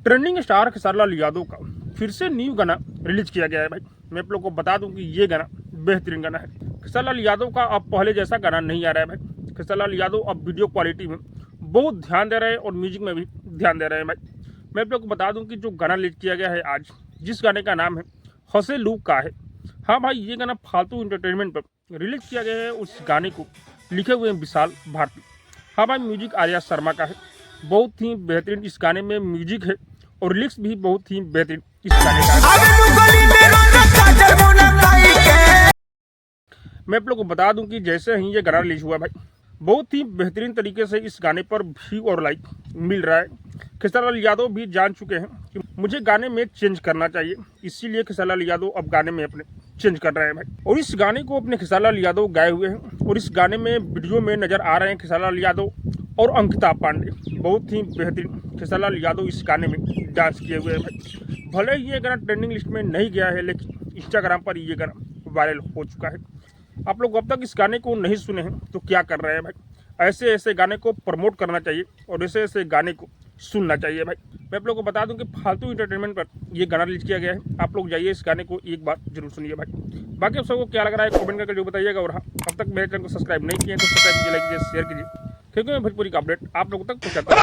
Trending star Khesari Lal Yadav का फिर से न्यू गाना रिलीज किया गया है भाई। मैं आप लोग को बता दूं कि ये गाना बेहतरीन गाना है। खेसारी लाल यादव का अब पहले जैसा गाना नहीं आ रहा है भाई। खेसारी लाल यादव अब वीडियो क्वालिटी में बहुत ध्यान दे रहे हैं और म्यूजिक में भी ध्यान दे रहे हैं भाई। मैं आप लोग को बता दूं कि जो गाना रिलीज किया गया है आज, जिस गाने का नाम है हंसे लूप का है। हाँ भाई, ये गाना फालतू इंटरटेनमेंट पर रिलीज किया गया है। उस गाने को लिखे हुए हैं विशाल भारती। हाँ भाई, म्यूजिक आर्या शर्मा का है। बहुत ही बेहतरीन इस गाने में म्यूजिक है और लिरिक्स भी बहुत ही बेहतरीन इस गाने का है। मैं आप लोग को बता दूं कि जैसे ही ये गाना रिलीज हुआ भाई, बहुत ही बेहतरीन तरीके से इस गाने पर व्यू और लाइक मिल रहा है। खेसारी लाल यादव भी जान चुके हैं कि मुझे गाने में चेंज करना चाहिए, इसीलिए खेसारी लाल यादव अब गाने में अपने चेंज कर रहे हैं भाई। और इस गाने को अपने खेसारी लाल यादव गाए हुए हैं और इस गाने में वीडियो में नजर आ रहे हैं खेसारी लाल यादव और अंकिता पांडे। बहुत ही बेहतरीन खेसारी लाल यादव इस गाने में डांस किए हुए हैं भाई। भले ही ये गाना ट्रेंडिंग लिस्ट में नहीं गया है, लेकिन इंस्टाग्राम पर ये गाना वायरल हो चुका है। आप लोग अब तक इस गाने को नहीं सुने हैं तो क्या कर रहे हैं भाई। ऐसे ऐसे गाने को प्रमोट करना चाहिए और ऐसे ऐसे गाने को सुनना चाहिए भाई। मैं आप लोग को बता दूं कि फालतू इंटरटेनमेंट पर ये गाना रिलीज किया गया है। आप लोग जाइए इस गाने को एक बार जरूर सुनिए भाई। बाकी आप सबको क्या लग रहा है कमेंट करके जो बताइएगा। और हाँ, अब तक मेरे चैनल को सब्सक्राइब नहीं किए तो सब्सक्राइब कीजिए, लाइक कीजिए, शेयर कीजिए, क्योंकि मैं भोजपुरी का अपडेट आप लोगों तक पहुंचाता हूं।